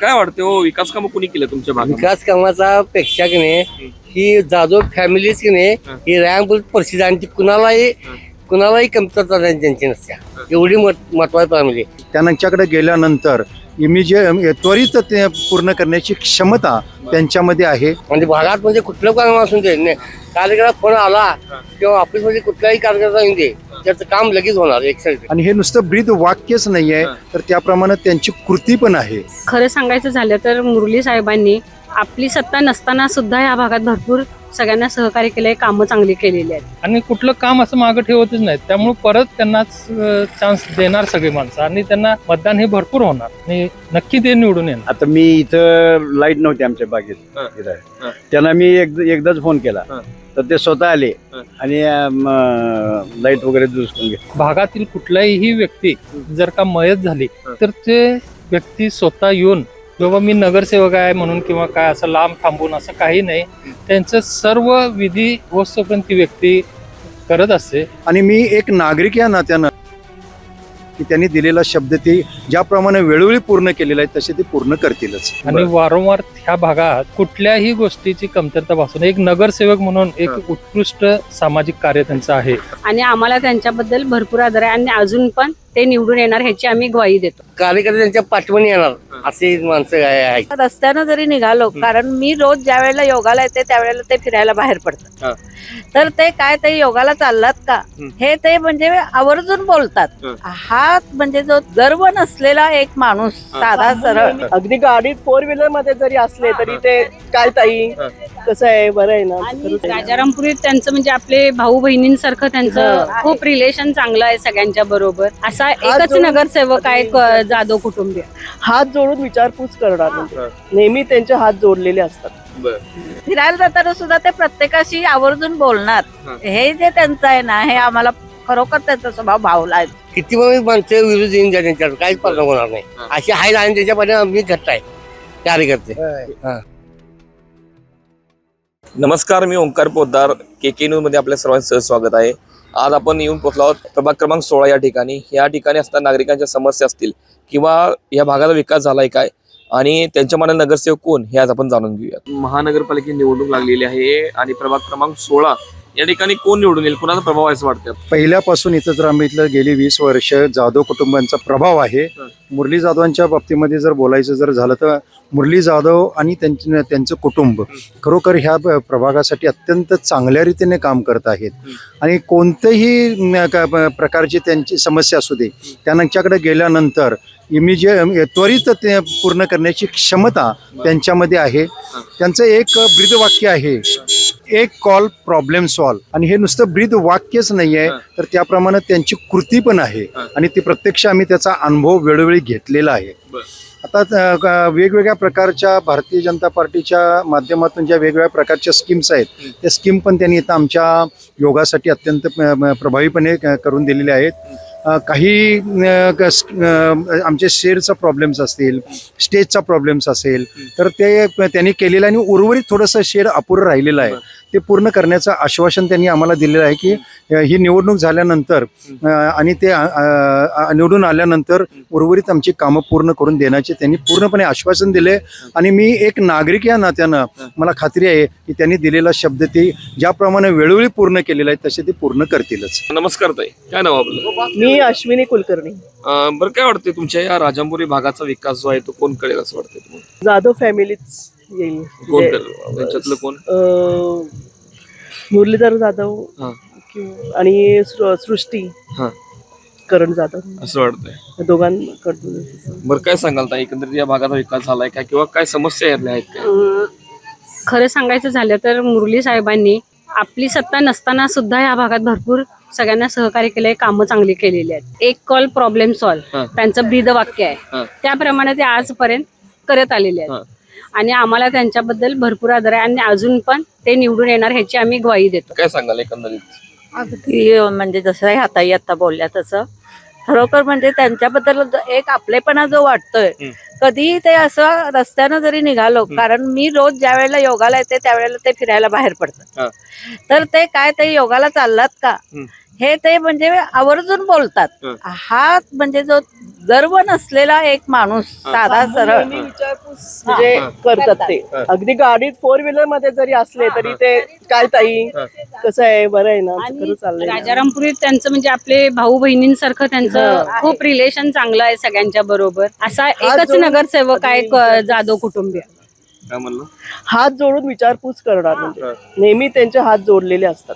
काय वाटतं हो, विकास कामं कोणी केलं तुमच्या भागात? विकास कामाचा पेक्षा की नाही ही जाधव फॅमिलीच की नाही ही रँक परिस्थिती आणि ती कुणालाही कमतरता नाही त्यांची नसत्या एवढी महत्वाची फॅमिली. त्यांच्याकडे गेल्यानंतर त्वरित ते पूर्ण करण्याची क्षमता त्यांच्यामध्ये आहे. म्हणजे भागात म्हणजे कुठलं काम असून दे नाही कार्यक्रम फोन आला किंवा ऑफिसमध्ये कुठलाही कार्यक्रम येऊन दे त्याचं काम लगेच होणार एक साईड. आणि हे नुसतं ब्रीद वाक्यच नाही आहे तर त्याप्रमाणे त्यांची कृती पण आहे. खरं सांगायचं झालं तर मुरली साहेबांनी आपली सत्ता नसताना सुद्धा या भागात भरपूर सगळ्यांना सहकार्य केलंय, कामं चांगली केलेली आहेत आणि कुठलं काम असं मागं ठेवतच नाही. त्यामुळे परत त्यांनाच चान्स देणार सगळे माणसं आणि त्यांना मतदान हे भरपूर होणार आणि नक्की ते निवडून येणार. आता मी इथं लाईट नव्हती आमच्या बागेत, त्यांना मी एकदाच फोन केला तर ते स्वतः आले आणि लाईट वगैरे दुरुस्त करून घेतली. भागातील कुठलाही व्यक्ती जर का मयत झाली तर ते व्यक्ती स्वतः येऊन बाबा मी नगरसेवक आहे म्हणून किंवा काय असं लांब थांबून असं काही नाही, त्यांचं सर्व विधी होस्तोपर्यंत ती व्यक्ती करत असते. आणि मी एक नागरिक या नात्यानं की त्यांनी दिलेला शब्द ते ज्याप्रमाणे वेळोवेळी पूर्ण केलेला आहे तसे ते पूर्ण करतीलच. आणि वारंवार ह्या भागात कुठल्याही गोष्टीची कमतरता भासून एक नगरसेवक म्हणून एक उत्कृष्ट सामाजिक कार्य त्यांचं आहे आणि आम्हाला त्यांच्याबद्दल भरपूर आदर आहे आणि अजून पण ते निवडून येणार ह्याची आम्ही ग्वाही देतो. कार्यकर्ते त्यांच्या पाठवणी येणार असे माणसं आहेत. रस्त्यानं जरी निघालो, कारण मी रोज ज्या वेळेला योगाला येते त्यावेळेला ते फिरायला बाहेर पडतात, तर ते काय ते योगाला चाललात का हे ते म्हणजे आवर्जून बोलतात. हा म्हणजे जो गर्व नसलेला एक माणूस साधा सरळ, अगदी गाडीत 4 व्हीलर मध्ये जरी असले तरी ते काय ताई कसं आहे बरं आहे ना. आणि राजारामपुरीत त्यांचं म्हणजे आपले भाऊ बहिणींसारखं त्यांचं खूप रिलेशन चांगलं आहे सगळ्यांच्या बरोबर. असा एकच नगरसेवक आहे जाधव कुटुंबीय. हात जोडून विचारपूस करणार, म्हणजे नेहमी त्यांचे हात जोडलेले असतात. फिरायला जाताना सुद्धा ते प्रत्येकाशी आवर्जून बोलणार. हे जे त्यांचं आहे ना, हे आम्हाला खरोखर त्यांचा स्वभाव भावला आहे. किती माणसं विरोध येऊन जाईल त्यांच्यावर काहीच परिणाम होणार नाही अशी आहेत आणि त्याच्यामध्ये आम्ही घट्ट आहे कार्यकर्ते. नमस्कार, मी ओंकार पोद्दार, KK न्यूज मध्ये आपल्या सर्वांचं स्वागत आहे. आज आपण येऊन पोहोचलो आहोत प्रभाग क्रमांक 16 या ठिकाणी. या ठिकाणी असताना नागरिकांच्या समस्या असतील किंवा या भागाचा विकास झालाय काय आणि त्यांच्या मनात नगरसेवक कोण हे आज आपण जाणून घेऊयात. महानगरपालिकेची निवडणूक लागलेली आहे आणि प्रभाग क्रमांक 16 या ठिकाणी कोण निवडून येईल, कोणाचा प्रभाव आहे असं वाटतं? पहिल्यापासून इथं जर आम्ही इथलं गेली 20 वर्ष जाधव कुटुंबांचा प्रभाव आहे. मुरली जाधवांच्या बाबतीमध्ये जर बोलायचं जर झालं तर मुरली जाधव आणि त्यांचं कुटुंब खरोखर ह्या प्रभागासाठी अत्यंत चांगल्या रीतीने काम करत आहेत. आणि कोणत्याही प्रकारची त्यांची समस्या असू दे त्यांच्याकडे गेल्यानंतर त्वरित ते पूर्ण करण्याची क्षमता त्यांच्यामध्ये आहे. त्यांचं एक ब्रीदवाक्य आहे, एक कॉल प्रॉब्लेम सॉल्व. आणि हे नुसतं ब्रीद वाक्यच नाही आहे तर त्याप्रमाणे त्यांची कृती पण आहे आणि ते प्रत्यक्ष आम्ही त्याचा अनुभव वेळोवेळी घेतलेला आहे. आता वेगवेगळ्या प्रकारच्या भारतीय जनता पार्टीच्या माध्यमातून ज्या वेगवेगळ्या प्रकारच्या स्कीम्स आहेत त्या स्कीम पण त्यांनी इथं आमच्या योगासाठी अत्यंत प्रभावीपणे करून दिलेल्या आहेत. काही आमचे शेअरचा प्रॉब्लेम्स असतील, स्टेजचा प्रॉब्लेम्स असेल तर ते त्यांनी केलेलं आणि उर्वरित थोडंसं शेअर अपुरं राहिलेलं आहे ते पूर्ण करण्याचं आश्वासन त्यांनी आम्हाला दिलेलं आहे की ही निवडणूक झाल्यानंतर आणि ते निवडून आल्यानंतर उर्वरित आमची कामं पूर्ण करून देण्याचे त्यांनी पूर्णपणे आश्वासन दिले. आणि मी एक नागरिक या नात्यानं मला खात्री आहे की त्यांनी दिलेला शब्द ते ज्याप्रमाणे वेळोवेळी पूर्ण केलेला आहे तसे ते पूर्ण करतीलच. नमस्कार ताई, काय नाव आपलं? मी अश्विनी कुलकर्णी. बरं, काय वाटतंय तुमच्या या राजांपुरी भागाचा विकास जो आहे तो कोण करेल असं वाटतंय तुम्हाला? जाधव फॅमिलीच येईल. कोण करेल त्यांच्यातलं कोण? मुरलीधर जाधव आणि सृष्टी करण जाधव असं वाटतंय दोघांकडून. बरं, काय सांगाल ताई, एकंदरीत या भागाचा विकास झालाय काय किंवा काय समस्या यातल्या आहेत काय? खरं सांगायचं झालं तर मुरली साहेबांनी आपली सत्ता नसताना सुद्धा या भागात भरपूर सगळ्यांना सहकार्य केलंय, कामं चांगली केलेली आहेत. एक कॉल प्रॉब्लेम सॉल्व त्यांचं ब्रीदवाक्य आहे, त्याप्रमाणे ते आजपर्यंत करत आलेले आहेत आणि आम्हाला त्यांच्याबद्दल भरपूर आदर आहे आणि अजून पण ते निवडून येणार ह्याची आम्ही ग्वाही देतो. काय सांगाल एकंदरीत? अगदी म्हणजे जसं हाताई आता बोलल्या तसं खरोखर म्हणजे त्यांच्याबद्दल एक आपलेपणा जो वाटतोय. कधी ते असं रस्त्यानं जरी निघालो, कारण मी रोज ज्या वेळेला योगाला येते त्यावेळेला ते फिरायला बाहेर पडतात, तर ते काय ते योगाला चाललात का हे ते म्हणजे आवर्जून बोलतात. हा म्हणजे जो गर्व नसलेला एक माणूस साधा सरळ नेहमी विचारपूस म्हणजे करतात ते. अगदी गाडीत 4 व्हीलर मध्ये जरी असले तरी ते काय ताई कसं आहे, बरं आहे ना, आमचं खरं चाललंय ना. राजारामपुरीत त्यांचं म्हणजे आपले भाऊ बहिणींसारखं त्यांचं खूप रिलेशन चांगलं आहे सगळ्यांच्या बरोबर. असा एकच नगरसेवक आहे जाधव कुटुंबीय. काय म्हणलं? हात जोडून विचारपूस करणार म्हणजे नेहमी त्यांचे हात जोडलेले असतात.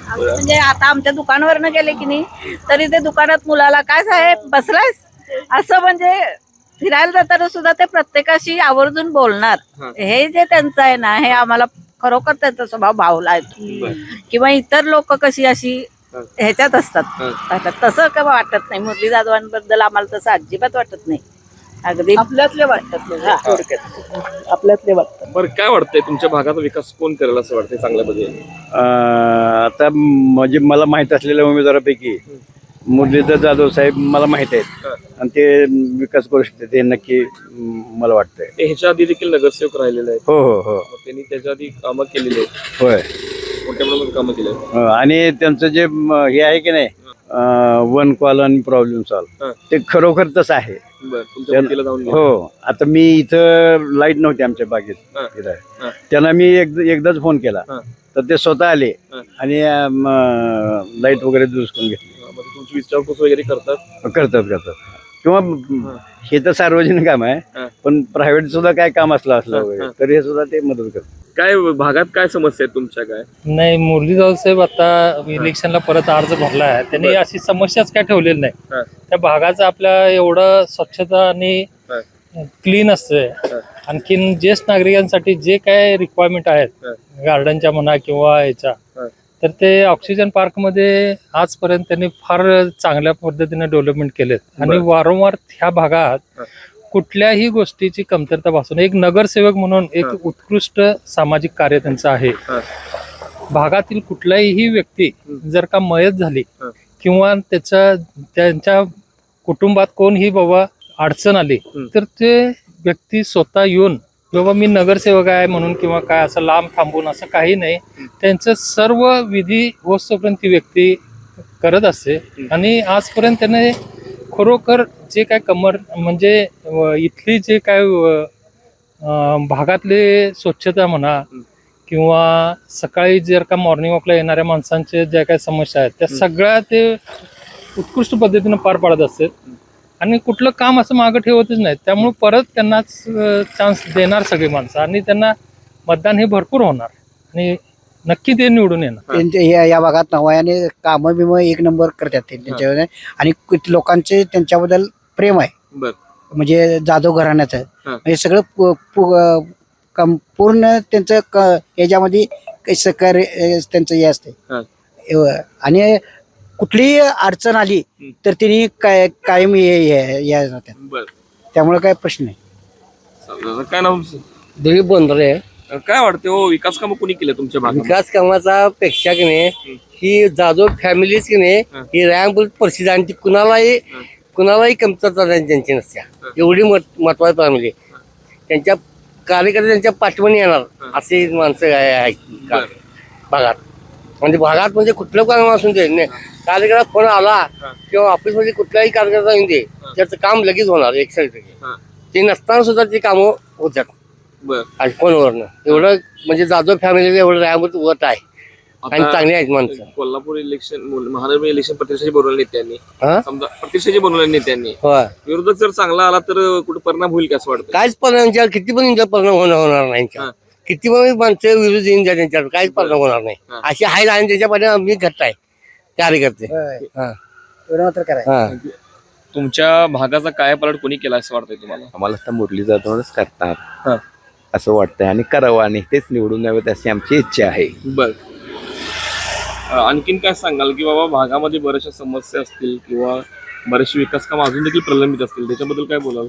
म्हणजे आता आमच्या दुकानावरनं गेले की नाही तरी ते दुकानात मुलाला काय साहेब बसलायस असं म्हणजे फिरायला जाताना सुद्धा ते प्रत्येकाशी आवर्जून बोलणार. हे जे त्यांचं आहे ना हे आम्हाला खरोखर त्यांचा स्वभाव भावला आहे. किंवा इतर लोक कशी अशी ह्याच्यात असतात तसं काय वाटत नाही. मुरली जाधवांबद्दल आम्हाला तसं अजिबात वाटत नाही. अगदी आपल्यातले वाटतात म्हणजे थोडक्यात आपल्यातले वाटतात. बरं, काय वाटतंय तुमच्या भागाचा विकास कोण करेल असं वाटतंय चांगल्या पद्धतीने? आता म्हणजे मला माहित असलेल्या उमेदवारापैकी मुरलीधर जाधव साहेब मला माहित आहेत आणि ते विकास करू शकते ते नक्की मला वाटतंय. ते ह्याच्या आधी देखील नगरसेवक राहिलेले आहेत. हो हो हो मग त्यांनी त्याच्या आधी कामं केलेली आहेत, होय. मोठ्या प्रमाणात कामं केली आहेत. आणि त्यांचं जे हे आहे की नाही वन कॉल आणि प्रॉब्लेम सॉल्व ते खरोखर तसं आहे. बरं, तुमच्या वतीला जाऊन गेले. हो. आता मी इथं लाईट नव्हती आमच्या बागेत इथं. त्यांना मी एकदाच फोन केला तर ते स्वतः आले आणि लाईट वगैरे दुरुस्त करून घेतली. म्हणजे तुमची विचारपूस वगैरे करतात. किंवा हे तर सार्वजनिक काम आहे पण प्रायव्हेट सुद्धा काय काम असलं वगैरे तर हे सुद्धा ते मदत करतात. काय भागात काय समस्या आहेत तुमच्या? काय नाही, मुरली जाधव साहेब आता इलेक्शनला परत अर्ज भरला आहे. त्यांनी अशी समस्याच काय ठेवलेली नाही. त्या भागाचं आपल्या एवढं स्वच्छता आणि क्लीन असते. आणखीन ज्येष्ठ नागरिकांसाठी जे काय रिक्वायरमेंट आहेत गार्डनच्या म्हणा किंवा याच्या तर ते ऑक्सिजन पार्क मध्ये आजपर्यंत त्यांनी फार चांगल्या पद्धतीने डेव्हलपमेंट केलेत. आणि वारंवार ह्या भागात कुठल्याही गोष्टीची कमतरता भासून एक नगरसेवक म्हणून एक उत्कृष्ट सामाजिक कार्य त्यांचं आहे. भागातील कुठल्याही व्यक्ती जर का मयत झाली किंवा त्यांच्या कुटुंबात कोणही बाबा अडचण आली तर ते व्यक्ती स्वतः येऊन बाबा मी नगरसेवक आहे म्हणून किंवा काय असं लांब थांबून असं काही नाही. त्यांचं सर्व विधी होस्तोपर्यंत ती व्यक्ती करत असते. आणि आजपर्यंत त्याने खरोखर जे काय म्हणजे इथली जे काय भागातले स्वच्छता म्हणा किंवा सकाळी जर का मॉर्निंग वॉकला येणाऱ्या माणसांचे ज्या काही समस्या आहेत त्या सगळ्या ते उत्कृष्ट पद्धतीने पार पाडत असतात. आणि कुठलं काम असं मागं ठेवतच नाहीत. त्यामुळे परत त्यांनाच चान्स देणार सगळी माणसं आणि त्यांना मतदान हे भरपूर होणार आणि नक्की ते निवडून येणार. त्यांच्या या भागात नव्याने कामं बिम एक नंबर करतात ते त्यांच्यावर. आणि लोकांचे त्यांच्याबद्दल प्रेम आहे. म्हणजे जाधव घराण्याचं म्हणजे सगळं पूर्ण त्यांचं याच्यामध्ये सहकार्य त्यांचं हे असते. आणि कुठलीही अडचण आली तर त्यांनी कायम त्यामुळे काय प्रश्न नाही. काय नाव? दिलीप बोंद्रे. काय वाटतं हो, विकास कामं कोणी केले तुमच्या भागात? विकास कामाचा पेक्षा की नाही ही जाधव फॅमिलीच की नाही ही रँक प्रसिद्ध आणि ती कुणालाही कमतरता त्यांची नसत्या. एवढी महत्वाची फॅमिली. त्यांच्या कार्यकर्ते त्यांच्या पाठवणी येणार असे माणसं आहेत भागात. म्हणजे भागात म्हणजे कुठलं काम असून दे कार्यकर्ता फोन आला किंवा ऑफिसमध्ये कुठलाही कार्यकर्ता येऊन दे त्याचं काम लगेच होणार. ते नसताना सुद्धा ते कामं होतात आणि फोनवरनं. एवढं म्हणजे जाधव फॅमिलीला एवढं रॅम्प वत आहे आणि चांगली आहेत माणसं. कोल्हापूर इलेक्शन महानगर इलेक्शन प्रतिष्ठाची बनवल्या नेत्यांनी समजा प्रतिष्ठाची बनवल्या नेत्यांनी विरोधक जर चांगला आला तर कुठे परिणाम होईल का असं वाटतं? काहीच परिणाम किती पण परिणाम होणार नाही. किती पण माणसं विरोध येऊन द्या त्यांच्यावर काहीच परिणाम होणार नाही. अशी आहे आणि त्याच्यापर्यंत आम्ही घट्ट आहे कार्यकर्ते. तुमच्या भागाचा कायापालट कोणी केला असं वाटतंय तुम्हाला? आम्हाला तर मुरली जाधवच करणार असं वाटतंय आणि करावं आणि तेच निवडून यावेत अशी आमची इच्छा आहे. बर, आणखीन काय सांगाल की बाबा भागामध्ये बऱ्याचशा समस्या असतील किंवा बरेचसे विकास काम अजून देखील प्रलंबित असतील त्याच्याबद्दल काय बोलाल?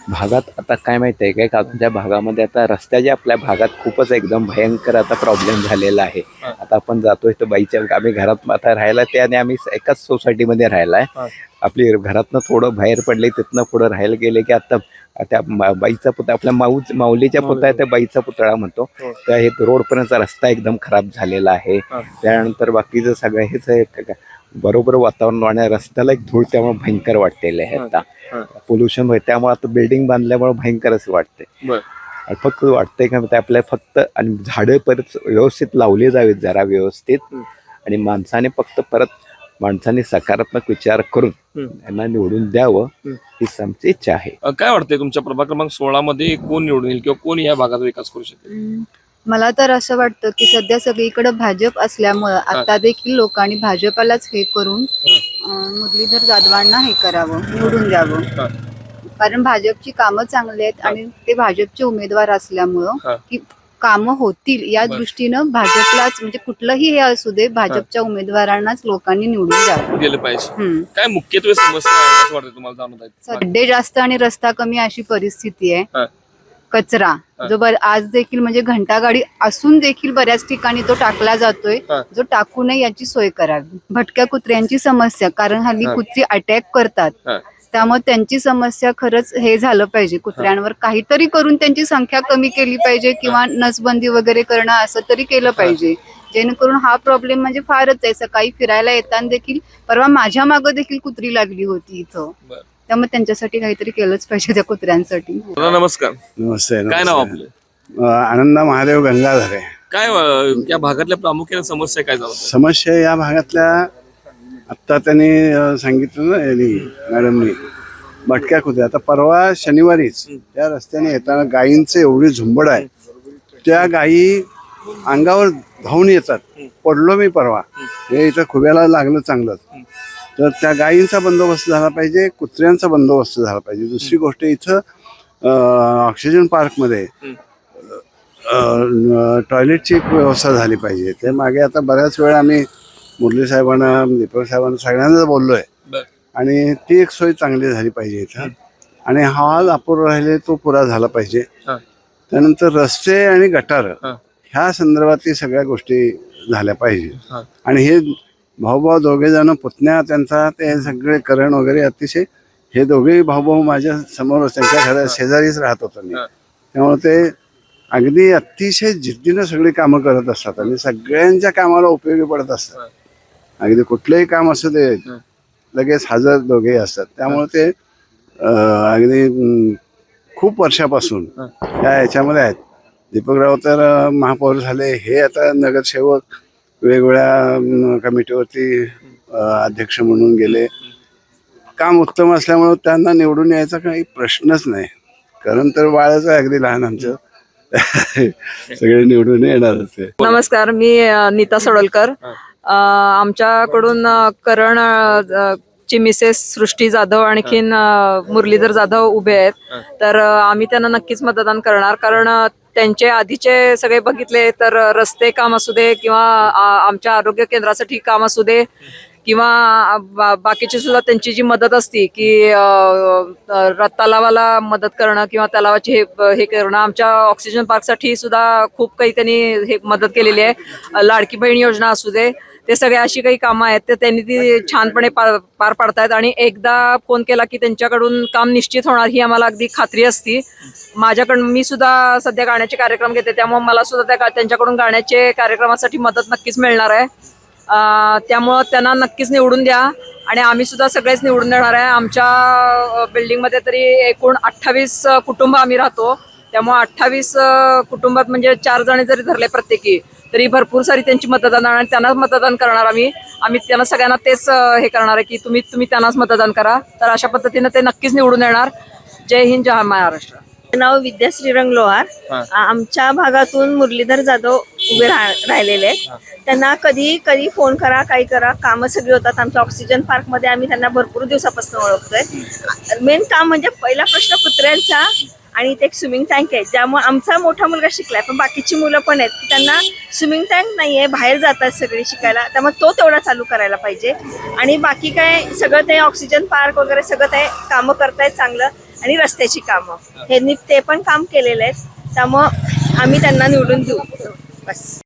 भागात आता काय माहिती आहे काय का तुमच्या भागामध्ये आता रस्त्याच्या आपल्या भागात खूपच एकदम भयंकर आता प्रॉब्लेम झालेला आहे. आता आपण जातोय तर बाईच्या आम्ही घरात आता राहायला त्याने आम्ही एकाच सोसायटीमध्ये राहिलाय आपली घरातनं थोडं बाहेर पडले तिथनं पुढं राहायला गेले की आता त्या बाईचा पुतळा आपल्या माऊलीच्या पुतळा त्या बाईचा पुतळा म्हणतो त्या हे रोडपर्यंतचा रस्ता एकदम खराब झालेला आहे. त्यानंतर बाकीचं सगळं हेच आहे बरोबर वातावरण वाढण्या रस्त्याला एक धूळ त्यामुळे भयंकर वाटलेलं आहे. आता पोल्युशन होय त्यामुळे आता बिल्डिंग बांधल्यामुळे भयंकरच वाटते. फक्त वाटतंय का आपल्याला फक्त आणि झाडं परत व्यवस्थित लावली जावीत जरा व्यवस्थित आणि माणसाने सकारात्मक विचार करून त्यांना निवडून द्यावं हीच आमची इच्छा आहे. काय वाटतंय तुमच्या प्रभाग क्रमांक 16 मध्ये कोण निवडून येईल किंवा कोण या भागाचा विकास करू शकेल? मला तर असं वाटतं की सध्या सगळीकडे भाजप असल्यामुळं आता देखील लोकांनी भाजपालाच हे करून मुरलीधर जाधवांना हे करावं, निवडून द्यावं. कारण भाजपची कामं चांगली आहेत आणि ते भाजपचे उमेदवार असल्यामुळं की कामं होतील या दृष्टीनं भाजपलाच म्हणजे कुठलंही हे असू दे भाजपच्या उमेदवारांनाच लोकांनी निवडून द्यावं गेलं पाहिजे. काय मुख्यत्वे समस्या आहे असं वाटतं तुम्हाला जाणवत आहे? खड्डे जास्त आणि रस्ता कमी अशी परिस्थिती आहे. कचरा जो आज देखील म्हणजे घंटागाडी असून देखील बऱ्याच ठिकाणी तो टाकला जातोय, जो टाकू नये याची सोय करावी. भटक्या कुत्र्यांची समस्या, कारण हल्ली कुत्री अटॅक करतात, त्यामुळे त्यांची समस्या खरंच हे झालं पाहिजे. कुत्र्यांवर काहीतरी करून त्यांची संख्या कमी केली पाहिजे किंवा नसबंदी वगैरे करणं असं तरी केलं पाहिजे, जेणेकरून हा प्रॉब्लेम म्हणजे फारच आहे. सकाळी फिरायला येताना देखील परवा माझ्या मागं देखील कुत्री लागली होती इथं, त्यामुळे त्यांच्यासाठी काहीतरी केलंच पाहिजे त्या कुत्र्यांसाठी. नमस्कार. नमस्ते. काय नाव आपलं? आनंदा महादेव गंगाधरे. काय या भागातल्या प्रामुख्याने समस्या काय झाल्या? समस्या या भागातल्या आत्ता त्यांनी सांगितलं ना यांनी मॅडमनी भटक्या कुत्र्या. आता परवा शनिवारीच त्या रस्त्याने येताना गायींचे एवढी झुंबड आहे, त्या गायी अंगावर धावून येतात. पडलो मी परवा, हे इथं खुब्याला लागलं चांगलंच. तर त्या गायींचा बंदोबस्त झाला पाहिजे, कुत्र्यांचा बंदोबस्त झाला पाहिजे. दुसरी गोष्ट इथं ऑक्सिजन पार्कमध्ये टॉयलेटची व्यवस्था झाली पाहिजे. ते मागे आता बऱ्याच वेळा आम्ही मुरली साहेबांना, दीपक साहेबांना सगळ्यांना बोललोय आणि ती एक सोय चांगली झाली पाहिजे इथं. आणि हॉल अपुरा राहिले तो पुरा झाला पाहिजे. त्यानंतर रस्ते आणि गटार ह्या संदर्भातली सगळ्या गोष्टी झाल्या पाहिजे. आणि हे भाऊभाऊ दोघे जण पुतण्या त्यांचा ते सगळे करण वगैरे अतिशय हे दोघेही भाऊभाऊ माझ्या समोरच त्यांच्या घरात शेजारीच राहत होतो मी, त्यामुळे ते अगदी अतिशय जिद्दीनं सगळी कामं करत असतात आणि सगळ्यांच्या कामाला उपयोगी पडत असतात. अगदी कुठलंही काम असू दे लगेच हजर दोघेही असतात. त्यामुळे ते अगदी खूप वर्षापासून त्या ह्याच्यामध्ये आहेत. दीपकराव तर महापौर झाले, हे आता नगरसेवक वेगवेगळ्या कमिटीवरती अध्यक्ष म्हणून गेले. काम उत्तम असल्यामुळे त्यांना निवडून यायचा काही प्रश्नच नाही. कारण तर बाळच आहे अगदी लहान आमचं, सगळे निवडून येणार असते. नमस्कार, मी नीता सडोलकर. आमच्याकडून करण ची मिसेस सृष्टी जाधव आणखीन मुरलीधर जाधव उभे आहेत, तर आम्ही त्यांना नक्कीच मतदान करणार. कारण त्यांचे आधीचे सगळे बघितले तर रस्ते काम असू दे किंवा आमच्या आरोग्य केंद्रासाठी काम असू दे किंवा बाकीची सुद्धा त्यांची जी मदत असती की तलावाला मदत करणं किंवा तलावाची हे करणं, आमच्या ऑक्सिजन पार्कसाठी सुद्धा खूप काही त्यांनी हे मदत केलेली आहे. लाडकी बहीण योजना असू दे, ते सगळे अशी काही कामं आहेत ते त्यांनी ती छानपणे पार पाडतायत. आणि एकदा फोन केला की त्यांच्याकडून काम निश्चित होणार ही आम्हाला अगदी खात्री असती. माझ्याकडून मी सुद्धा सध्या गाण्याचे कार्यक्रम घेते, त्यामुळे मला सुद्धा त्यांच्याकडून गाण्याचे कार्यक्रमासाठी मदत नक्कीच मिळणार आहे. त्यामुळं त्यांना नक्कीच निवडून द्या आणि आम्ही सुद्धा सगळेच निवडून देणार आहे. आमच्या बिल्डिंगमध्ये तरी एकूण 28 कुटुंब आम्ही राहतो, त्यामुळे 28 कुटुंबात म्हणजे 4 जण जरी धरले प्रत्येकी तरी भरपूर सारी त्यांची मतदान आणि त्यांनाच मतदान करणार आम्ही त्यांना सगळ्यांना तेच हे करणार आहे की तुम्ही त्यांनाच मतदान करा. तर अशा पद्धतीने ते नक्कीच निवडून येणार. जय हिंद, जय महाराष्ट्र. नाव विद्या श्रीरंग लोहार. आमच्या भागातून मुरलीधर जाधव उभे राहिलेले आहेत. त्यांना कधी फोन करा, काही करा, कामं सगळी होतात. आमच्या ऑक्सिजन पार्क मध्ये आम्ही त्यांना भरपूर दिवसापासून ओळखतोय. मेन काम म्हणजे पहिला प्रश्न कुत्र्यांचा आणि इथे एक स्विमिंग टँक आहे, त्यामुळे आमचा मोठा मुलगा शिकलाय पण बाकीची मुलं पण आहेत, त्यांना स्विमिंग टँक नाहीये, बाहेर जातात सगळे शिकायला, त्यामुळे तो तेवढा चालू करायला पाहिजे. आणि बाकी काय सगळं ते ऑक्सिजन पार्क वगैरे सगळं ते कामं करतायत चांगलं. आणि रस्त्याची कामं हे ते पण काम केलेलं आहे, त्यामुळं आम्ही त्यांना निवडून देऊ बस.